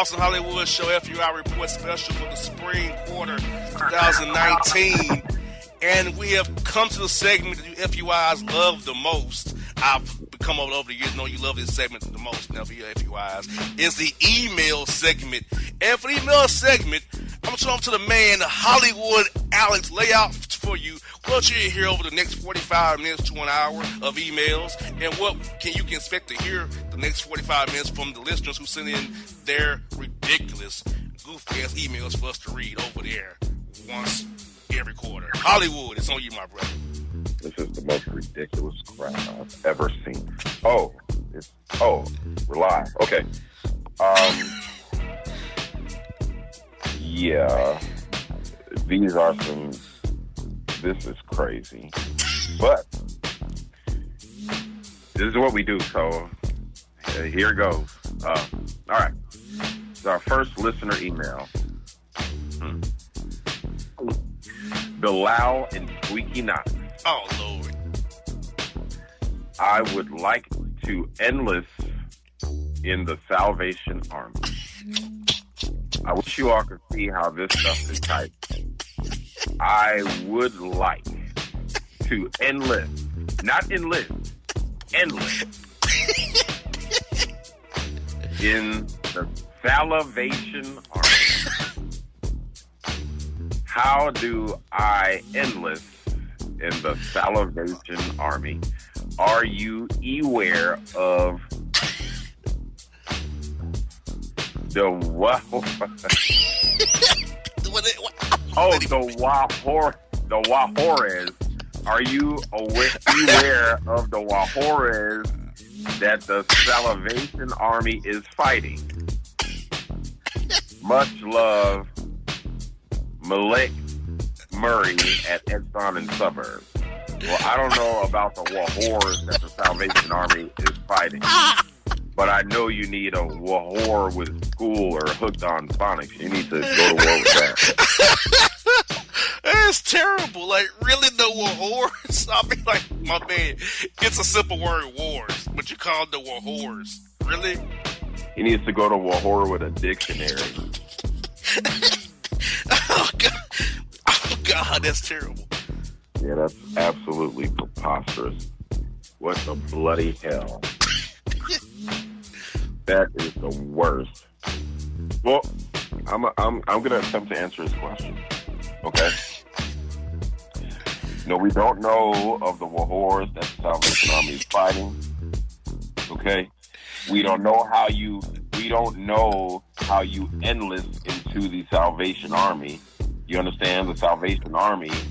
Awesome Hollywood Show FUI Report Special for the spring quarter 2019. And we have come to the segment that you FUIs love the most. I've become over the years, know you love this segment the most now for your FUIs. It's the email segment. And for the email segment, I'm going to talk to the man, Hollywood Alex, lay out for you what you hear over the next 45 minutes to an hour of emails, and what you can expect to hear the next 45 minutes from the listeners who send in their ridiculous, goofy-ass emails for us to read over there once every quarter. Hollywood, it's on you, my brother. This is the most ridiculous crap I've ever seen. We're live. Okay. Yeah, this is crazy. But this is what we do, so here goes. All right. It's our first listener email. Bilal and Squeaky Knox. Oh, Lord. I would like to enlist in the Salvation Army. I wish you all could see how this stuff is typed. I would like to enlist, not enlist, enlist in the Salvation Army. How do I enlist in the Salvation Army? Are you aware of the the Wahores. Are you aware of the Wahores that the Salvation Army is fighting? Much love, Malik Murray at Exxon and Suburbs. Well, I don't know about the Wahores that the Salvation Army is fighting, but I know you need a Wahore with school or hooked on phonics. You need to go to war with that. That's terrible. Like, really, the Wahores? I mean, like, my man, it's a simple word, wars, but you call it the Wahores. Really? He needs to go to Wahore with a dictionary. Oh, God. Oh, God, that's terrible. Yeah, that's absolutely preposterous. What the bloody hell? That is the worst. Well, I'm going to attempt to answer his question. Okay? No, we don't know of the Wahores that the Salvation Army is fighting. Okay? We don't know how you enlist into the Salvation Army. You understand? The Salvation Army is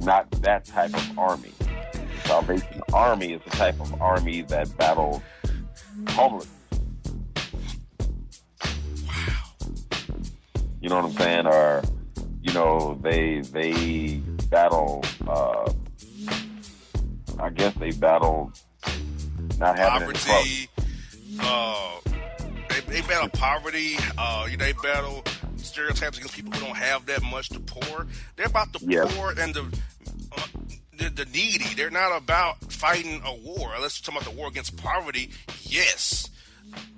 not that type of army. The Salvation Army is the type of army that battles homelessness. Wow. You know what I'm saying? Or, you know, they battle, I guess they battle not having poverty. They battle poverty. They battle stereotypes against people who don't have that much to pour. They're about the poor and the needy. They're not about fighting a war. Unless you're talking about the war against poverty, yes.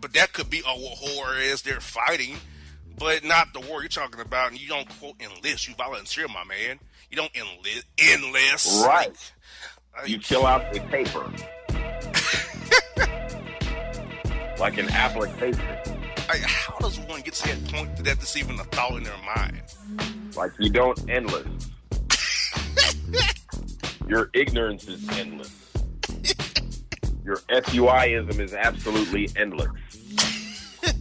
But that could be a war as they're fighting, but not the war you're talking about. And you don't, quote, enlist. You volunteer, my man. You don't enlist. Right. You fill out a paper. Like an application. How does one get to that point that that's even a thought in their mind? Like, you don't endless. Your ignorance is endless. Your FUIism is absolutely endless.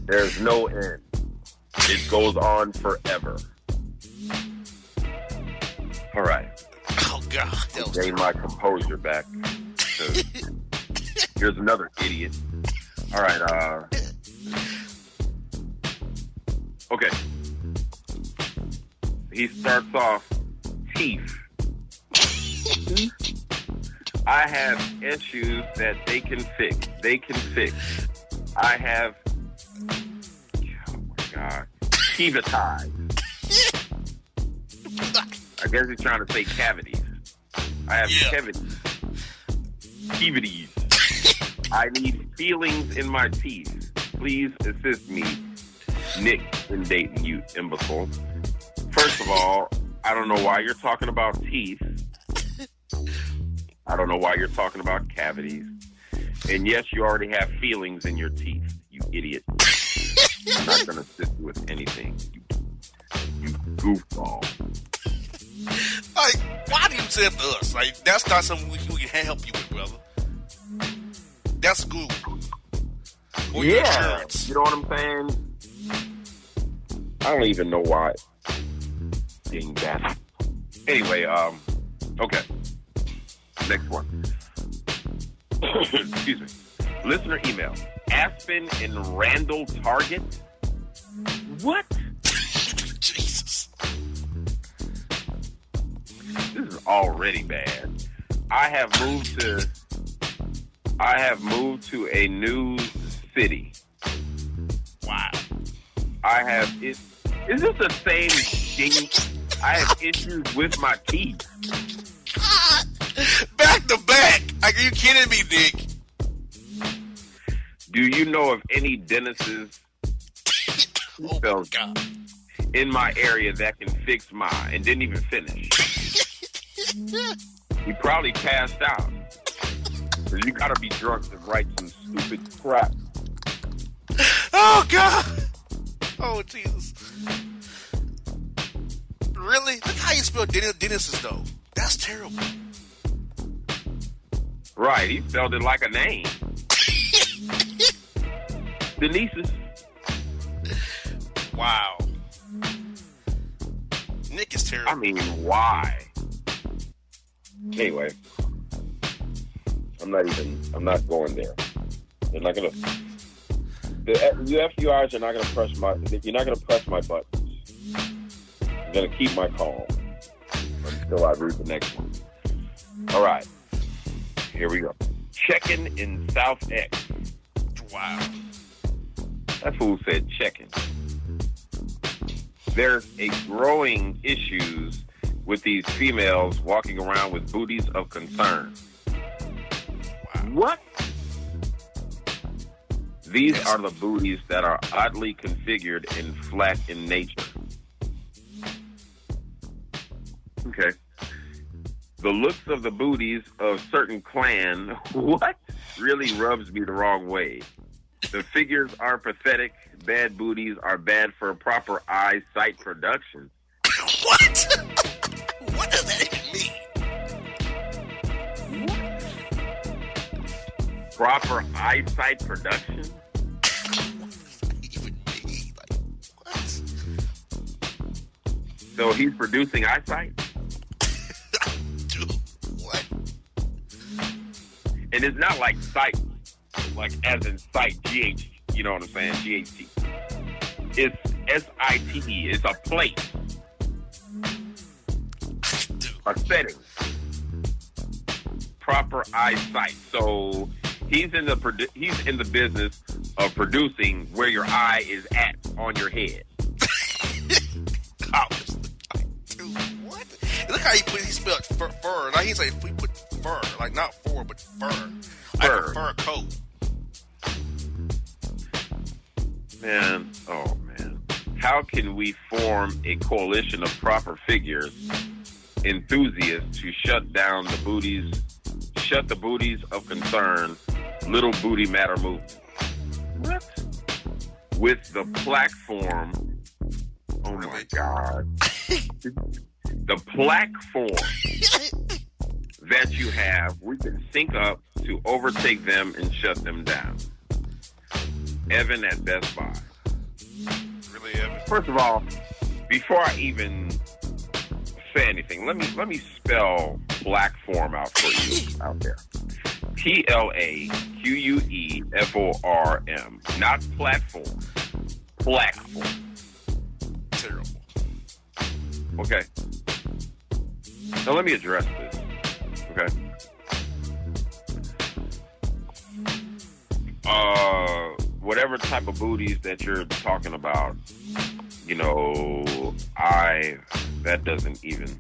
There's no end. It goes on forever. All right. Oh, God. Gain my composure back. Here's another idiot. All right. Okay. He starts off, teeth. I have issues that they can fix. I have, oh my God, cavities. I guess he's trying to say cavities. I have cavities. I need feelings in my teeth. Please assist me Nick in Dayton, you imbecile. First of all, I don't know why you're talking about teeth. I don't know why you're talking about cavities. And yes, you already have feelings in your teeth, you idiot. I'm not going to assist you with anything, you goofball. Like, why do you say it to us? Like, that's not something we can help you with, brother. That's good. Or your insurance. You know what I'm saying? I don't even know why. Dang that. Anyway, okay. Next one. Excuse me. Listener email. Aspen and Randall Target? What? Jesus. This is already bad. I have moved to a new city. Wow. Is this the same thing? I have issues with my teeth. Back to back. Are you kidding me, Nick? Do you know of any dentists Oh my God. in my area that can fix mine and didn't even finish? He probably passed out. Because you gotta be drunk to write some stupid crap. Oh, God. Oh, Jesus. Really? Look how you spell dentists, though. That's terrible. Right, he spelled it like a name. Denise's. Wow. Nick is terrible. I mean, why? Anyway. I'm not going there. They're not gonna. The FUIs are not gonna press you're not gonna press my buttons. I'm gonna keep my calm until I read the next one. All right. Here we go. Checking in South X. Wow. That fool said checking. There's a growing issues with these females walking around with booties of concern. Wow. What? These are the booties that are oddly configured and flat in nature. Okay. The looks of the booties of certain clan, what? Really rubs me the wrong way. The figures are pathetic. Bad booties are bad for proper eyesight production. What? What does that even mean? Proper eyesight production? What does that even mean? Like, what? So he's producing eyesight? Dude, what? And it's not like sight, like as in sight, GH, you know what I'm saying, GHT. It's SITE, it's a place, a setting, proper eyesight. So he's in the business of producing where your eye is at on your head. Dude, what? Look how he spelled fur. Like he's like, we put fur, like not fur, but fur. Like a fur coat. Man, oh man. How can we form a coalition of proper figures, enthusiasts to shut the booties of concern, little booty matter movement? What? With the platform, oh my God. The platform that you have, we can sync up to overtake them and shut them down. Evan at Best Buy. Really, Evan? First of all, before I even say anything, let me spell platform out for you out there. PLAQUEFORM, not platform. Platform. Terrible. Okay. Now let me address this. Okay. Whatever type of booties that you're talking about, you know, that doesn't even,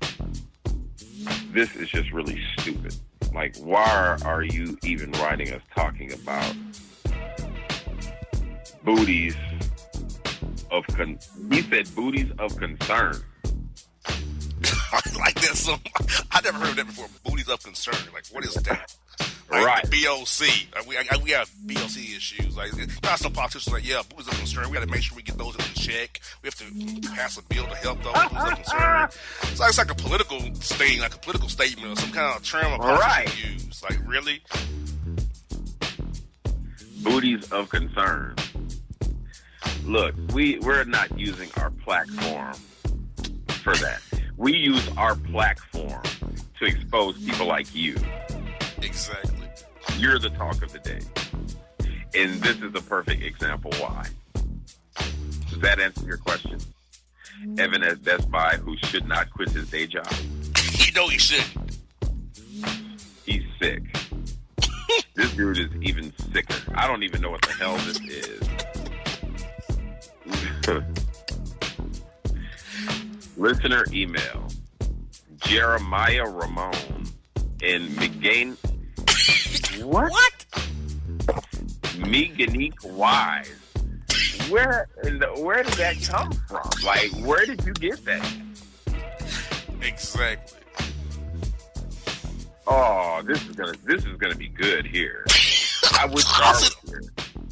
this is just really stupid. Like, why are you even writing us talking about booties He said booties of concern. Like that. I never heard of that before. Booties of concern. Like, what is that? Like Right. the BOC. Like, we have BOC issues. Like, not some politicians like, yeah, booties of concern. We got to make sure we get those in check. We have to pass a bill to help those booties of concern. It's like a political thing, like a political statement or some kind of term of politicians use. Like, really? Booties of concern. Look, we're not using our platform for that. We use our platform to expose people like you. Exactly. You're the talk of the day. And this is a perfect example why. Does that answer your question? Evan at Best Buy, who should not quit his day job. You know he shouldn't. He's sick. This dude is even sicker. I don't even know what the hell this is. Listener email. Jeremiah Ramon in McGain. What? Meganique Wise. Where did that come from? Like, where did you get that? Exactly. Oh, this is gonna be good here. I wish Star was here.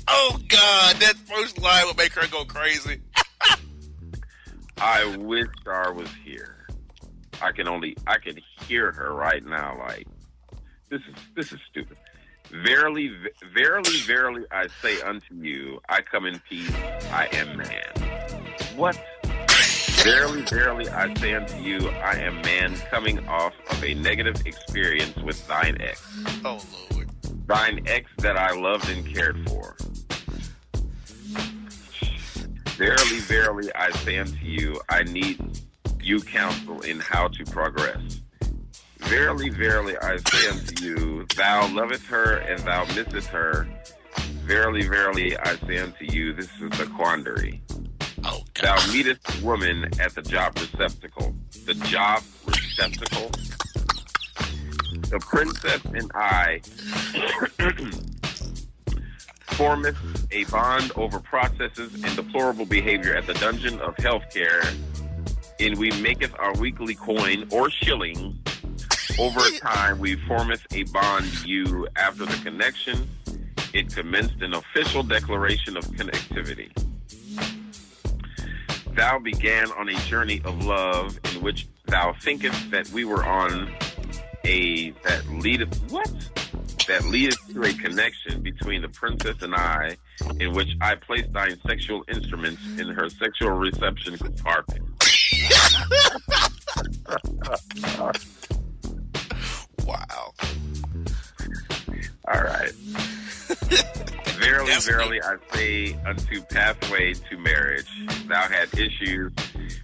Oh God, that first line would make her go crazy. I wish Star was here. I can hear her right now. Like, this is stupid. Verily, verily, verily, I say unto you, I come in peace. I am man. What? Verily, verily, I say unto you, I am man, coming off of a negative experience with thine ex. Oh Lord. Thine ex that I loved and cared for. Verily, verily, I say unto you, I need you counsel in how to progress. Verily, verily, I say unto you, thou lovest her and thou missest her. Verily, verily, I say unto you, this is a quandary. Oh, God. Thou meetest woman at the job receptacle. The job receptacle? The princess and I formeth a bond over processes and deplorable behavior at the dungeon of healthcare, and we maketh our weekly coin or shilling. Over time, we formeth a bond you after the connection. It commenced an official declaration of connectivity. Thou began on a journey of love in which thou thinkest that we were on that leadeth to a connection between the princess and I, in which I placed thine sexual instruments in her sexual reception compartment. Wow. All right. Verily, verily, I say unto pathway to marriage, thou had issues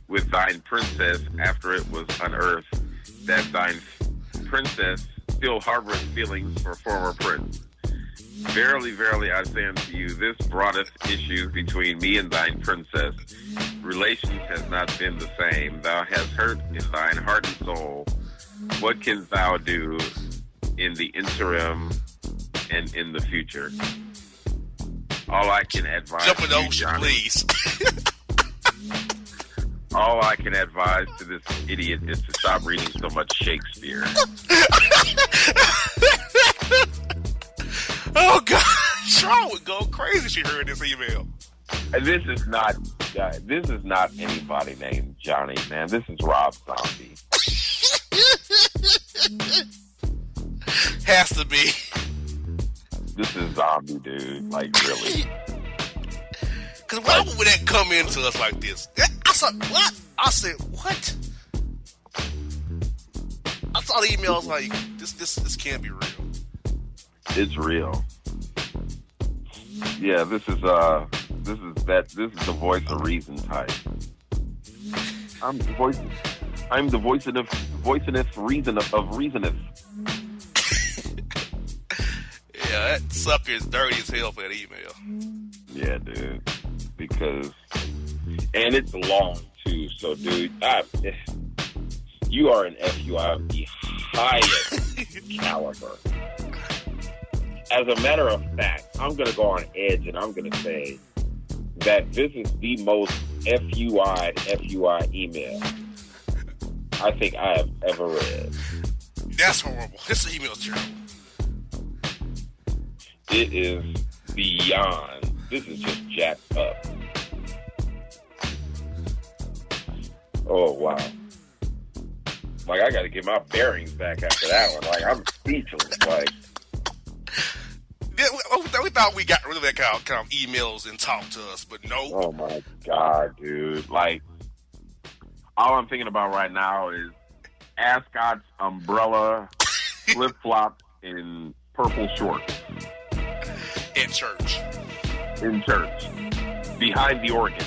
with thine princess after it was unearthed that thine princess still harboreth feelings for former prince. Verily, verily, I say unto you, this broughteth issues between me and thine princess. Relations has not been the same. Thou hast hurt in thine heart and soul. What canst thou do in the interim and in the future? All I can advise Jump in the you, ocean, Johnny, please. all I can advise to this idiot is to stop reading so much Shakespeare. Oh God, Shaw would go crazy if she heard this email. And this is not anybody named Johnny, man. This is Rob Zombie. Has to be. This is Zombie, dude. Like, really. Because why would that come into us like this? I said, what? I said, what? I saw the email. I was like, this can't be real. It's real. Yeah, this is the voice of reason type. I'm the voice of reasoneth. Yeah, that sucker is dirty as hell for that email. Yeah, dude. And it's long too. So, dude, you are an FUI of the highest caliber. As a matter of fact, I'm going to go on edge and I'm going to say that this is the most FUI email I think I have ever read. That's horrible. This email's terrible. It is beyond. This is just jacked up. Oh, wow. Like, I got to get my bearings back after that one. Like, I'm speechless. Like, we thought we got rid of that kind of emails and talk to us, but no. oh, my God, dude. Like, all I'm thinking about right now is Ascot's umbrella, flip-flops, and purple shorts. In church. In church. Behind the organ.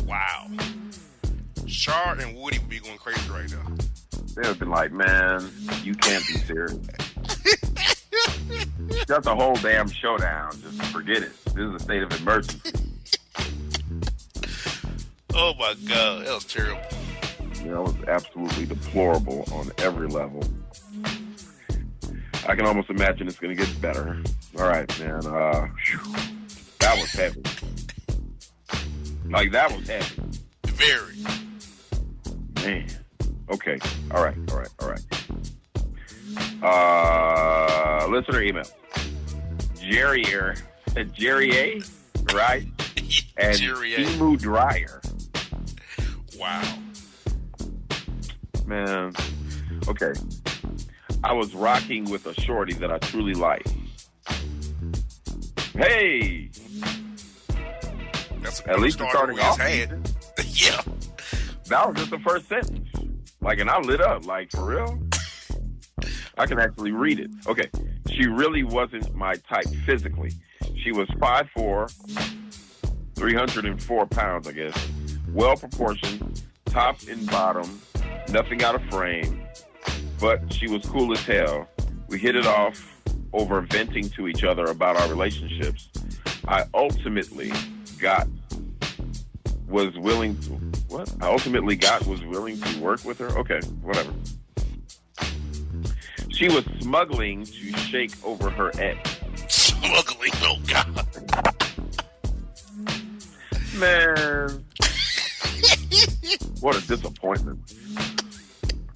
Wow. Char and Woody would be going crazy right now. They would have been like, man, you can't be serious. Shut the whole damn show down. Just forget it. This is a state of emergency. Oh, my God. That was terrible. You know, it was absolutely deplorable on every level. I can almost imagine it's going to get better. All right, man. That was heavy. Like, that was heavy. Very. Man. Okay. All right. Listener email. Jerry A, right? And Jerry A. Timu Dryer. Wow. Man. Okay. I was rocking with a shorty that I truly like. Hey! That's at least it's starting off. Yeah. That was just the first sentence. Like, and I lit up. Like, for real? I can actually read it. Okay. She really wasn't my type physically. She was 5'4", 304 pounds, I guess. Well-proportioned, top and bottom, nothing out of frame. But she was cool as hell. We hit it off over venting to each other about our relationships. I ultimately was willing to work with her. Okay, whatever. She was smuggling to shake over her ex. Smuggling? Oh, God. Man. What a disappointment.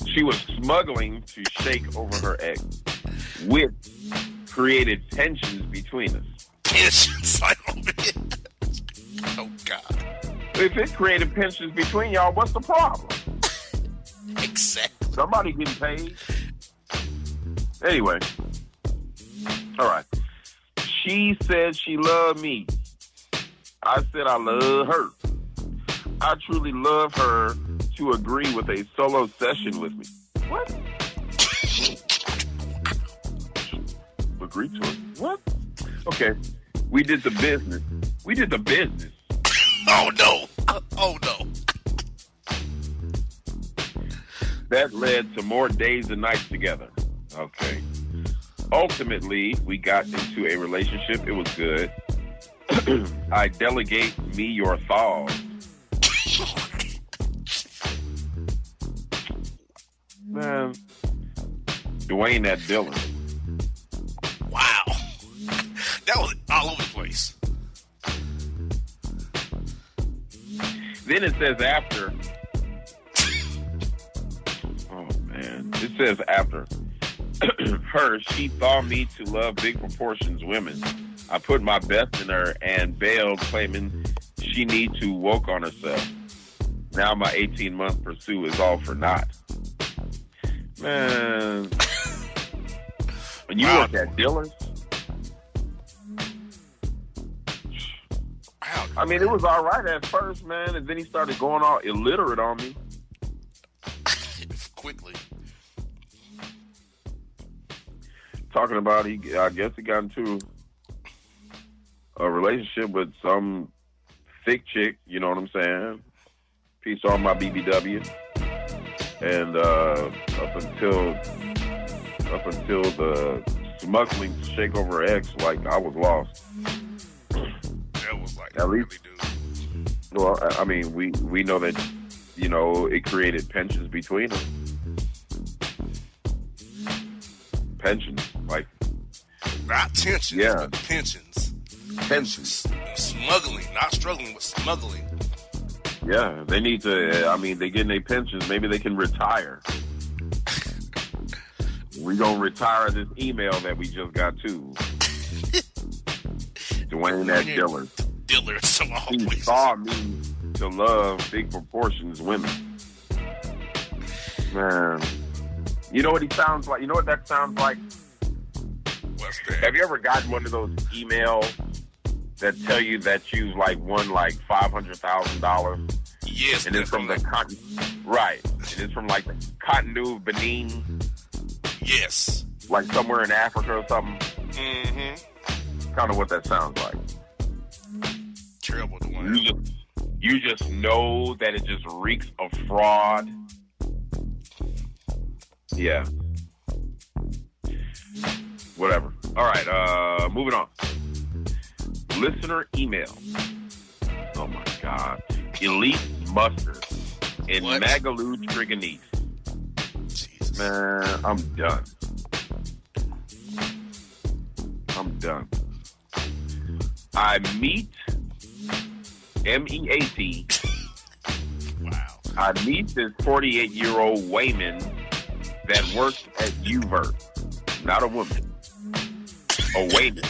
She was smuggling to shake over her ex, which created tensions between us. Tensions? Oh, God. If it created tensions between y'all, what's the problem? Exactly. Somebody getting paid. Anyway. All right. She said she loved me. I said I love her. I truly love her to agree with a solo session with me. What? Agree to it? What? Okay. We did the business. Oh, no. Oh, no. That led to more days and nights together. Okay. Ultimately, we got into a relationship. It was good. I delegate me your thoughts. Man, Dwayne that Dylan. Wow. That was all over the place. Then it says after. Oh, man. It says after. Her, she thought me to love big proportions women. I put my best in her and bailed, claiming she need to work on herself. Now my 18-month pursuit is all for naught. Man. When you work at Dillard's, I mean, it was all right at first, man, and then he started going all illiterate on me. Quickly. Talking about, I guess he got into a relationship with some thick chick, you know what I'm saying? Peace on my BBW. And up until the smuggling to shake over ex, like, I was lost. That was like, at least, really, dude. Well, I mean, we know that, you know, it created pensions between them. Pensions, like, not tensions, yeah. but pensions. pensions. Smuggling, not struggling, but smuggling. Yeah, they need to. I mean, they getting their pensions. Maybe they can retire. We gonna retire this email that we just got too. Dwayne at Dillard. Dillard, some all He places. saw me to love big proportions women. Man, you know what he sounds like? You know what that sounds like? What's that? Have you ever gotten one of those emails that tell you that you won like $500,000? Yes, And it's from the cotton, right? And it's from like the Cotonou, Benin, yes, like somewhere in Africa or something. Mm-hmm. Kind of what that sounds like. Terrible, Dwayne. You just know that it just reeks of fraud. Yeah. Whatever. All right. Moving on. Listener email. Oh my God. Elite Mustard in What? Magaloo, Triganese. Jesus. Man, I'm done. I meet MEAT. Wow. I meet this 48-year-old Wayman that works at UVert. Not a woman. A Wayman.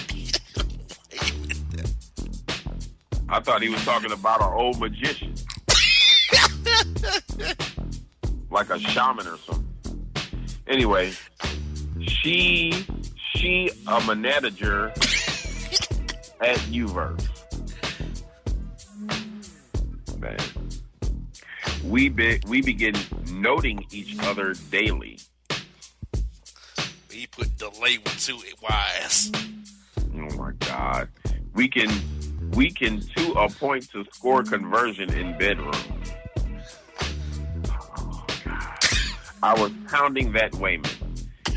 I thought he was talking about an old magician. Like a shaman or something. Anyway, she a manager at UVert. Man. We begin noting each other daily. He put delay with two Y's. Oh my God. We can to a point to score conversion in bedroom. Oh God. I was pounding that Wayman.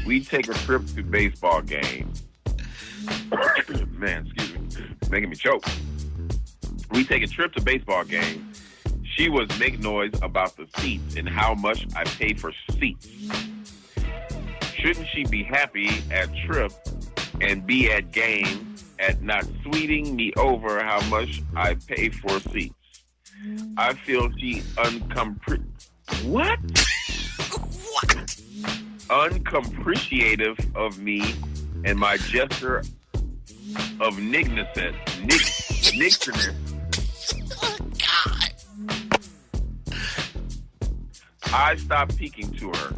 We take a trip to baseball game. Man, excuse me. Making me choke. We take a trip to baseball game. She was making noise about the seats and how much I pay for seats. Shouldn't she be happy at trip and be at game at not sweeting me over how much I pay for seats? I feel she uncompreciative of me and my gesture of nixness. God. I stopped speaking to her.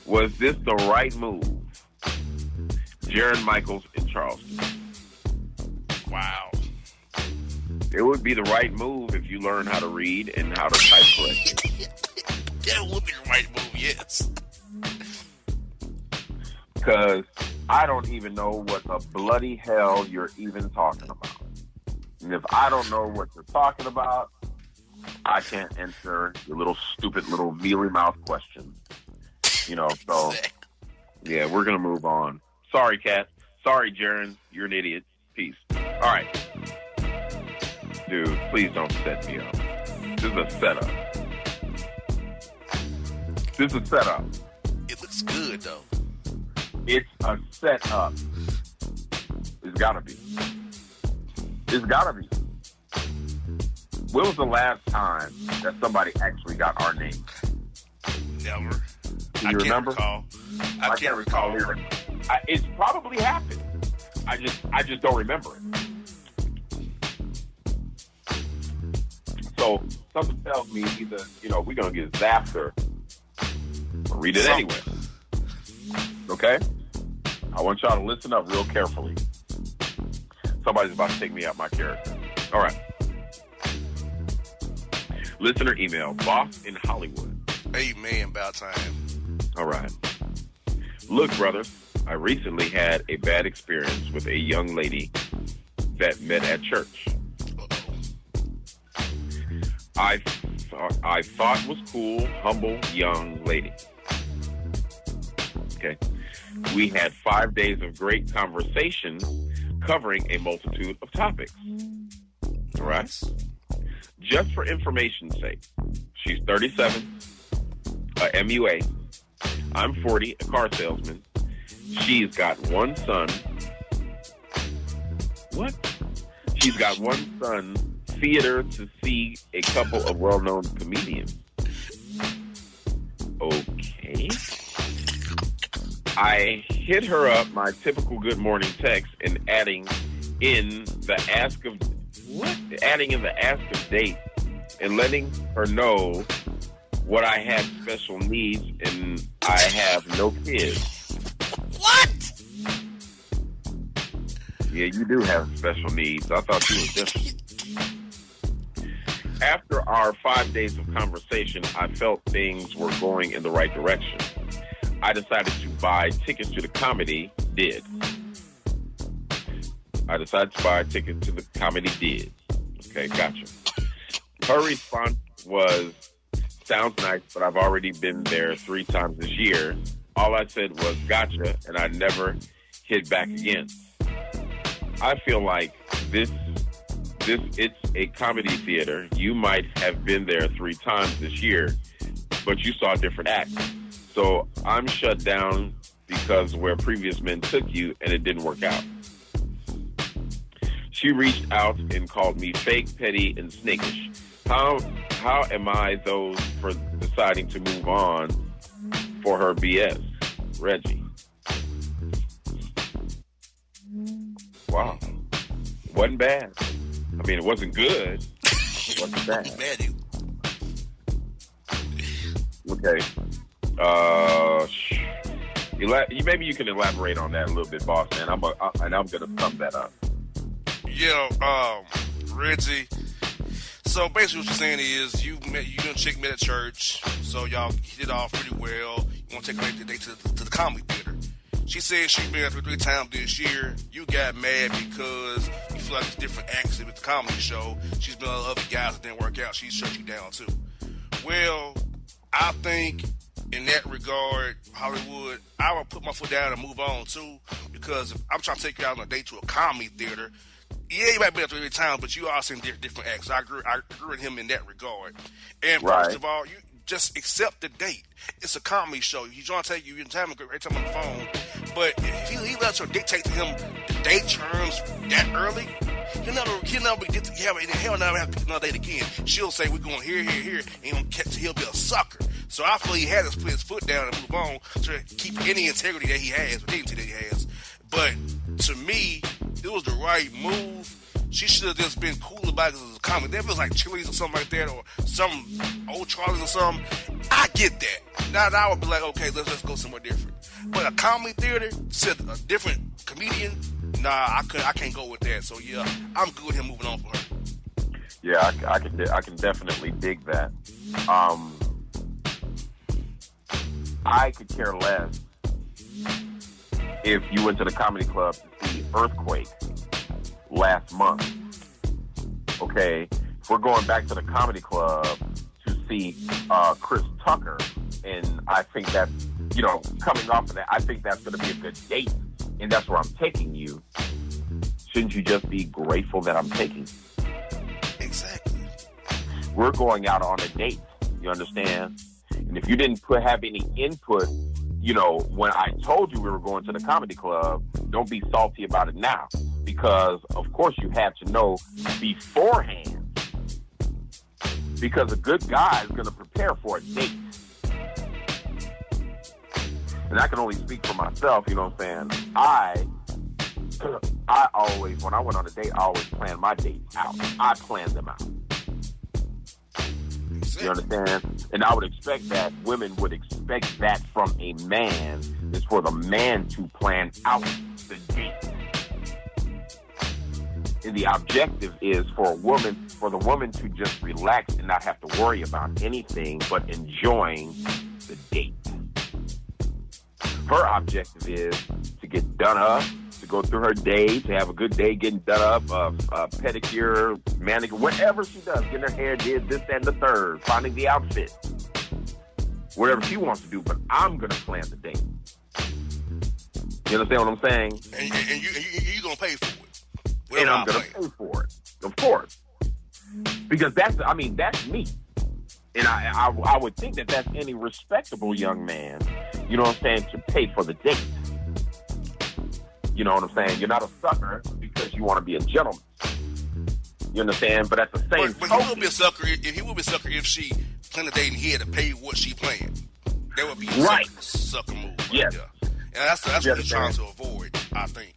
Was this the right move? Jaron Michaels in Charleston. Wow. It would be the right move if you learn how to read and how to type correctly. That would be the right move, yes. Because I don't even know what the bloody hell you're even talking about. And if I don't know what you're talking about, I can't answer your little stupid little mealy mouth question. So yeah, we're gonna move on. Sorry, Kat. Sorry, Jaron. You're an idiot. Peace. All right. Dude, please don't set me up. This is a setup. It looks good, though. It's a setup. It's gotta be. When was the last time that somebody actually got our name? Never. Do you remember? I can't recall either. It's probably happened. I just don't remember it. So something tells me either we're gonna get zapped or read it anyway. Okay? I want y'all to listen up real carefully. Somebody's about to take me out my character. All right. Listener email, Boss in Hollywood. Amen, about time. All right. Look, brothers, I recently had a bad experience with a young lady that met at church. I thought was cool, humble, young lady. Okay. We had 5 days of great conversation covering a multitude of topics. All right. Just for information's sake, she's 37, a MUA. I'm 40, a car salesman. She's got one son, What? She's got one son, theater to see a couple of well-known comedians. Okay. I hit her up, my typical good morning text, and adding in the ask of date and letting her know what I had special needs and I have no kids. What? Yeah, you do have special needs. I thought you was different. After our 5 days of conversation, I felt things were going in the right direction. I decided to buy tickets to the comedy. Did. Okay, gotcha. Her response was, sounds nice, but I've already been there 3 times this year. All I said was, gotcha, and I never hit back again. I feel like it's a comedy theater. You might have been there 3 times this year, but you saw a different act. So I'm shut down because where previous men took you and it didn't work out. She reached out and called me fake, petty, and snakish. How am I those for deciding to move on for her BS? Reggie. Wow. Wasn't bad. I mean, it wasn't good. It wasn't bad. Okay. Maybe you can elaborate on that a little bit, boss man. I'm gonna sum that up. Yeah, Reggie. So basically, what you're saying is you and a chick met at church, so y'all hit it off pretty well. You want to take her today to the comedy theater. She said she's been there 3 times this year. You got mad because you feel like it's different acts with the comedy show. She's been with other guys that didn't work out. She shut you down too. Well, I think in that regard, Hollywood, I would put my foot down and move on too, because if I'm trying to take you out on a date to a comedy theater. Yeah, you might be there 3 times, but you all seen different acts. I agree with him in that regard. And first of all, you just accept the date. It's a comedy show. He's trying to take you, having a great time on the phone. But if he lets her dictate to him the date terms that early, he'll never have another date again. She'll say, we're going here, and he'll be a sucker. So I feel he had to put his foot down and move on to keep any integrity that he has, or dignity that he has. But to me, it was the right move. She should have just been cool about it as a comedy. If it was like Chili's or something like that, or some old Charlie's or something, I get that. Now I would be like, okay, let's go somewhere different. But a comedy theater, said a different comedian, nah, I can't go with that. So yeah, I'm good with him moving on for her. Yeah, I can definitely dig that. I could care less if you went to the comedy club to see Earthquake last month. Okay, if we're going back to the comedy club to see Chris Tucker, and I think that's, coming off of that, I think that's going to be a good date, and that's where I'm taking you. Shouldn't you just be grateful that I'm taking you? Exactly. We're going out on a date, you understand? And if you didn't have any input, when I told you we were going to the comedy club, don't be salty about it now. Because, of course, you had to know beforehand. Because a good guy is going to prepare for a date. And I can only speak for myself, you know what I'm saying? I always, when I went on a date, I always planned my dates out. I planned them out. You understand? And I would expect that women would expect that from a man, is for the man to plan out the date. And the objective is for the woman to just relax and not have to worry about anything but enjoying the date. Her objective is to get done up, to go through her day, to have a good day getting done up, pedicure, manicure, whatever she does, getting her hair did, this, that, and the third, finding the outfit, whatever she wants to do, but I'm going to plan the date. You understand what I'm saying? And you're going to pay for it. And I'm going to pay for it, of course. Because that's me. And I would think that that's any respectable young man, you know what I'm saying, to pay for the date. You know what I'm saying? You're not a sucker because you want to be a gentleman. You understand? But at the same but token, he would be a sucker if she planned a date and he had to pay what she planned. That would be a right. sucker move. Yes. Right there. And that's what he's trying to avoid, I think.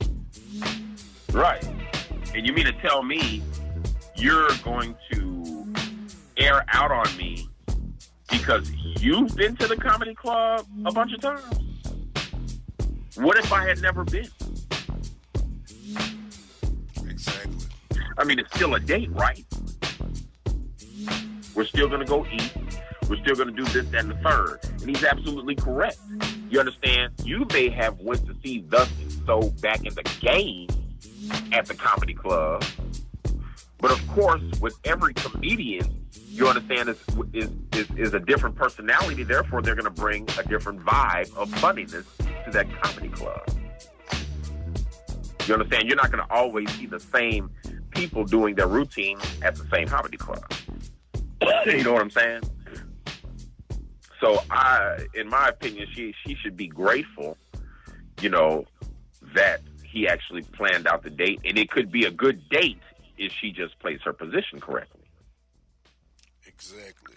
Right. And you mean to tell me you're going to air out on me because you've been to the comedy club a bunch of times? What if I had never been? Exactly. I mean, it's still a date, right? We're still going to go eat. We're still going to do this, that, and the third. And he's absolutely correct. You understand? You may have went to see Thus and So back in the game at the comedy club. But of course, with every comedian, you understand, is a different personality. Therefore, they're going to bring a different vibe of funniness to that comedy club. You understand? You're not going to always see the same people doing their routine at the same comedy club. You know what I'm saying? So in my opinion, she should be grateful, you know, that he actually planned out the date. And it could be a good date if she just plays her position correctly. Exactly.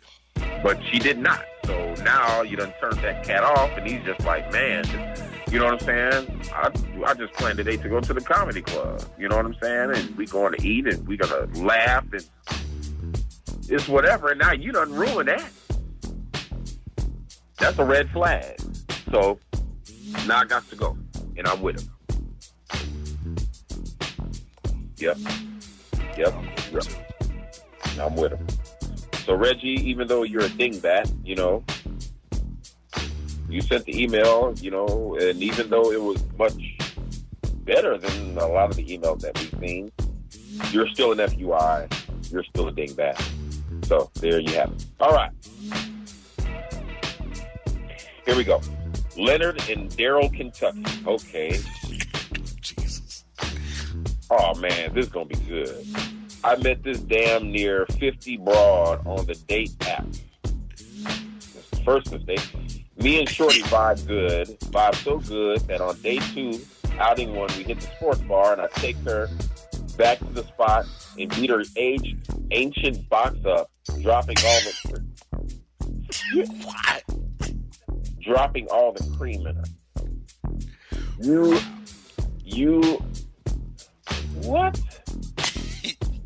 But she did not. So now you done turned that cat off, and he's just like, man, you know what I'm saying? I just planned a date to go to the comedy club. You know what I'm saying? And we going to eat, and we going to laugh, and it's whatever. And now you done ruined that. That's a red flag. So now I got to go, and I'm with him. Yep. I'm with him. So Reggie, even though you're a dingbat, you know, you sent the email, you know, and even though it was much better than a lot of the emails that we've seen, you're still an FUI. You're still a dingbat. So there you have it. All right. Here we go. Leonard in Darrell, Kentucky. Okay. Jesus. Oh, man, this is going to be good. I met this damn near 50 broad on the date app. That's the first mistake. Me and Shorty vibe good. Vibe so good that on day 2, outing 1, we hit the sports bar, and I take her back to the spot and beat her ancient box up, dropping all the... What? Dropping all the cream in her. What?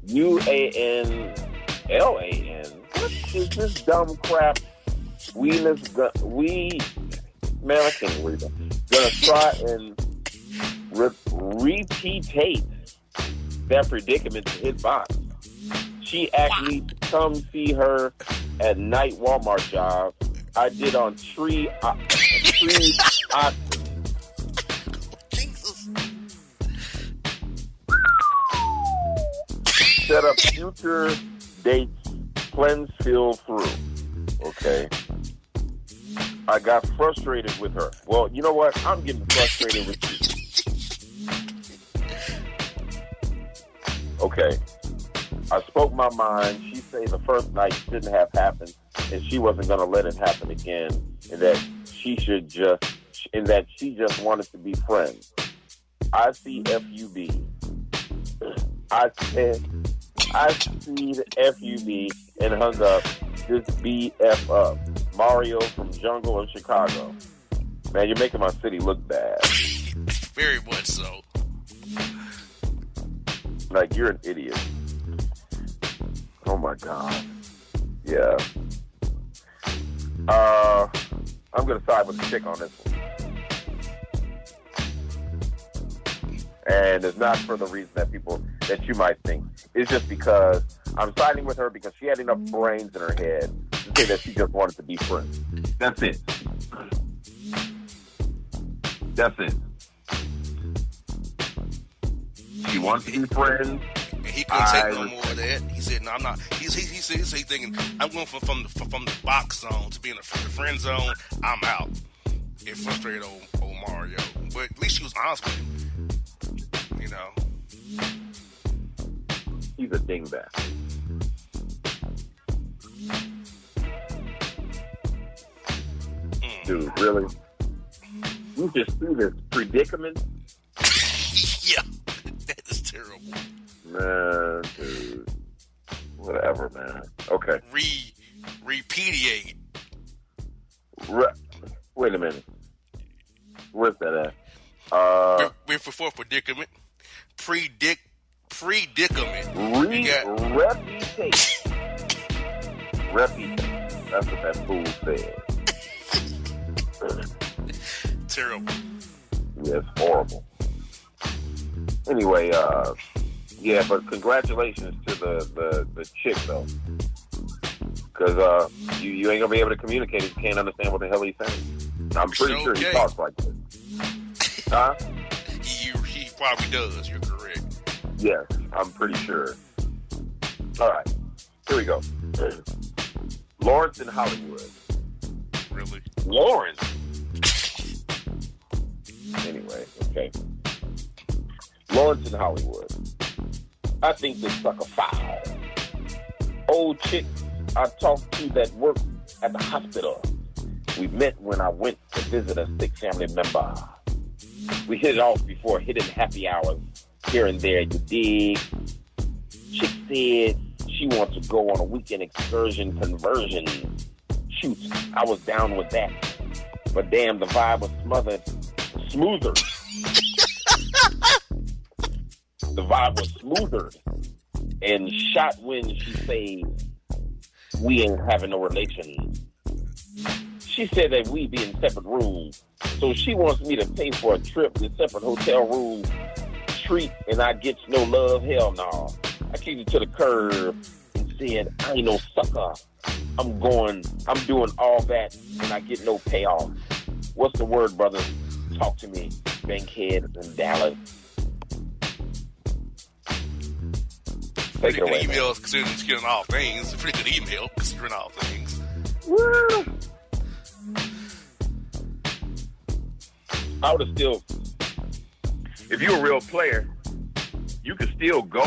UANLAN. What is this dumb crap? Man, I can't read it. Gonna try and repeat that predicament to his box. She actually come see her at night Walmart job. I did on tree Jesus. Set up future dates, plans fell through. Okay. I got frustrated with her. Well, you know what? I'm getting frustrated with you. Okay. I spoke my mind. She said the first night shouldn't have happened, and she wasn't going to let it happen again, and that she just wanted to be friends. I see FUB. I see the FUB and hung up this BF up. Mario from Jungle in Chicago. Man, you're making my city look bad. Very much so. Like, you're an idiot. Oh, my God. Yeah. I'm going to side with the chick on this one. And it's not for the reason that you might think. It's just because I'm siding with her because she had enough brains in her head to say that she just wanted to be friends. That's it. That's it. She wants to be friends. And he couldn't take no more of that. He said, "No, I'm not." He said, thinking, "I'm going from the box zone to being in the friend zone. I'm out." It frustrated old Mario, but at least she was honest with him. You know, he's a dingbat. Dude, really? You just see this predicament Man, dude. Whatever, man. Okay. Repudiate. Wait a minute. Where's that at? We're for predicament. Predicament. Reputate. Reputate. That's what that fool said. Terrible. Yeah, it's horrible. Anyway, yeah, but congratulations to the chick, though. Because you ain't going to be able to communicate if you can't understand what the hell he's saying. I'm pretty sure he talks like this. Huh? He probably does. You're correct. Yes, I'm pretty sure. All right. Here we go. Lawrence in Hollywood. Really? Lawrence? Anyway, okay. Lawrence in Hollywood. I think this sucker foul. Old chick I talked to that worked at the hospital. We met when I went to visit a sick family member. We hit it off before hitting happy hours here and there, you dig? Chick said she wants to go on a weekend excursion conversion. Shoot, I was down with that. But damn, the vibe was smoother. The vibe was smoother and shot when she said we ain't having no relation. She said that we be in separate rooms, so she wants me to pay for a trip to separate hotel rooms, treat, and I get no love. Hell no. I kicked it to the curb and said, I ain't no sucker. I'm doing all that, and I get no payoff. What's the word, brother? Talk to me, Bankhead in Dallas. Take it away. Email considering all things. A pretty good email considering all things. Woo. I would have still, if you're a real player, you could still go.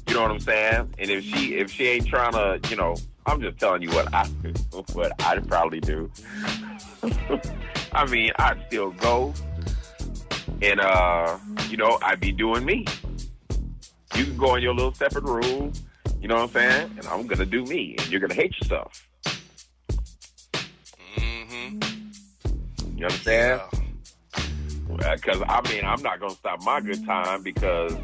You know what I'm saying? And if she ain't trying to, I'm just telling you what I'd probably do. I mean, I'd still go, and I'd be doing me. You can go in your little separate room, you know what I'm saying? And I'm gonna do me, and you're gonna hate yourself. Mm-hmm. You understand? Because I'm not gonna stop my good time because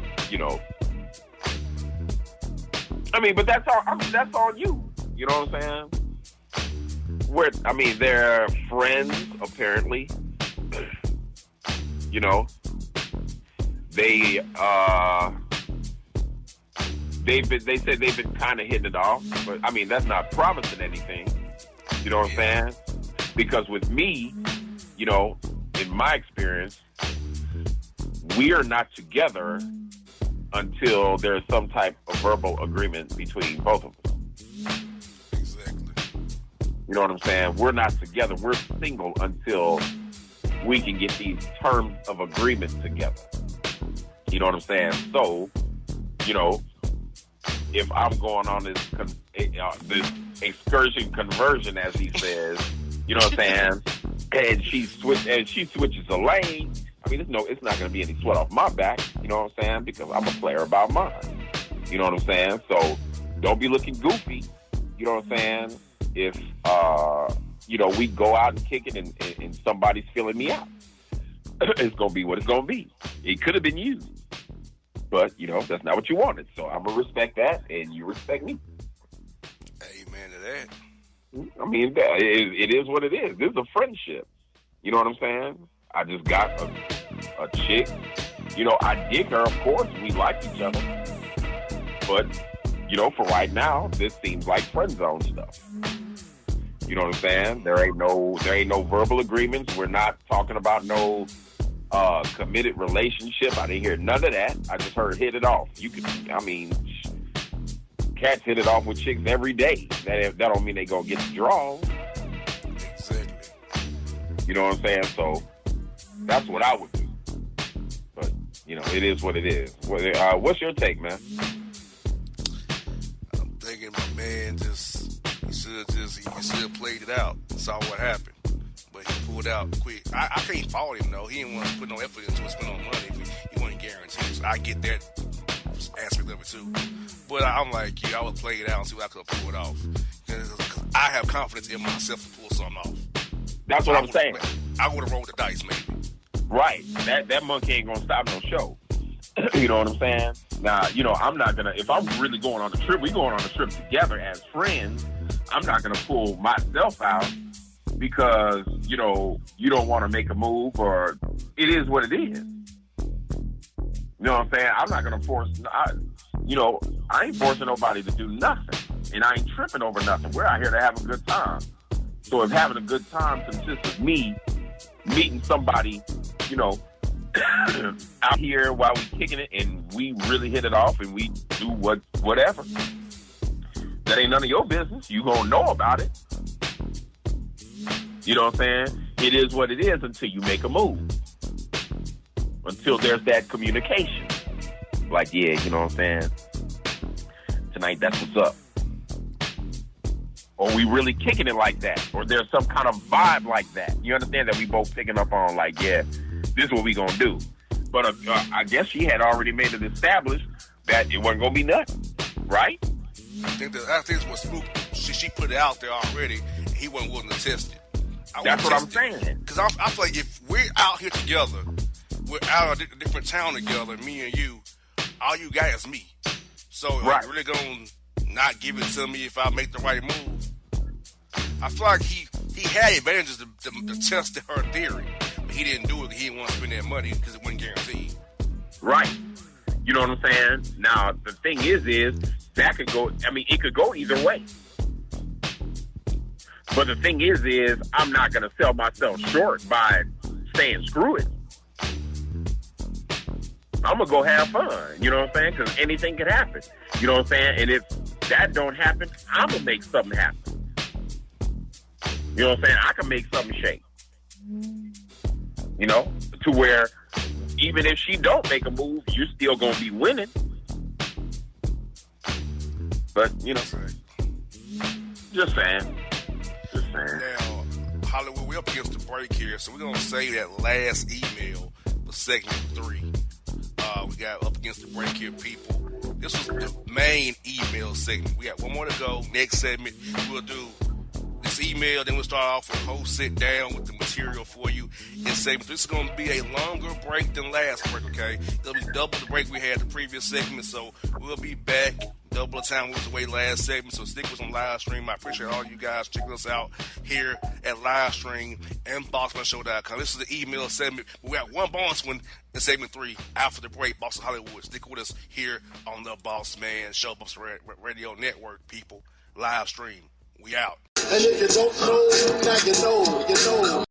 but that's on you. You know what I'm saying? They're friends apparently. They said they've been kind of hitting it off, but that's not promising anything. You know what I'm saying? Because with me, in my experience, we are not together until there's some type of verbal agreement between both of us. Exactly. You know what I'm saying? We're not together. We're single until we can get these terms of agreement together. You know what I'm saying? So, if I'm going on this excursion conversion, as he says, you know what I'm saying, and she switches a lane, it's not going to be any sweat off my back, you know what I'm saying, because I'm a player about mine. You know what I'm saying? So don't be looking goofy, you know what I'm saying, if, we go out and kick it and somebody's feeling me out. It's going to be what it's going to be. It could have been you. But, that's not what you wanted. So I'm going to respect that, and you respect me. Amen to that. It is what it is. This is a friendship. You know what I'm saying? I just got a chick. I dig her, of course. We like each other. But, for right now, this seems like friend zone stuff. You know what I'm saying? There ain't no verbal agreements. We're not talking about no committed relationship. I didn't hear none of that. I just heard hit it off. Cats hit it off with chicks every day. That don't mean they gonna get the draw. Exactly. You know what I'm saying? So that's what I would do. But it is what it is. What's your take, man? I'm thinking my man he should have played it out and saw what happened. But he pulled out quick. I can't fault him though. He didn't want to put no effort into it, spend no money. He wasn't guaranteed. So I get that aspect of it too. But I'm like, I would play it out and see what I could pull it off. Because I have confidence in myself to pull something off. That's what I'm saying. I would have rolled the dice, maybe. Right. That monkey ain't gonna stop no show. You know what I'm saying? Now, I'm not gonna. If I'm really going on the trip, we going on the trip together as friends. I'm not gonna pull myself out because you don't want to make a move, or it is what it is. You know what I'm saying? I'm not gonna force. I ain't forcing nobody to do nothing, and I ain't tripping over nothing. We're out here to have a good time. So if having a good time consists of me meeting somebody, out here while we kicking it and we really hit it off and we do whatever, that ain't none of your business. You gonna know about it. You know what I'm saying? It is what it is until you make a move. Until there's that communication. Like, yeah, you know what I'm saying? Tonight, that's what's up. Or we really kicking it like that. Or there's some kind of vibe like that. You understand that we both picking up on, like, yeah, this is what we gonna do. But I guess she had already made it established that it wasn't gonna be nothing, right? I think it's what Spook, she put it out there already, and he wasn't willing to test it. That's what I'm saying. Because I feel like if we're out here together, we're out in a different town together, me and you, all you got is me. So right. You're really gonna not give it to me if I make the right move? I feel like he had advantages to test her theory, but he didn't do it because he didn't want to spend that money because it wasn't guaranteed. Right. You know what I'm saying? Now, the thing is that could go, it could go either way. But the thing is I'm not going to sell myself short by saying screw it. I'm going to go have fun. You know what I'm saying? Because anything could happen. You know what I'm saying? And if that don't happen, I'm going to make something happen. You know what I'm saying? I can make something shake. To where even if she don't make a move, you're still going to be winning. But, just saying. Now, Hollywood, we're up against the break here, so we're going to save that last email for segment 3. We got up against the break here, people. This was the main email segment. We got one more to go. Next segment, we'll do this email, then we'll start off with a whole sit down with the material for you in segment. This is going to be a longer break than last break, okay? It'll be double the break we had the previous segment, so we'll be back double the time we was away last segment, so stick with some live stream. I appreciate all you guys checking us out here at live stream and BossmanShow.com. This is the email segment. We got one bonus one in segment 3 after the break. Boston Hollywood. Stick with us here on the Bossman Show, Bossman Radio Network, people. Live stream. We out. And if you don't know, now you know, you know.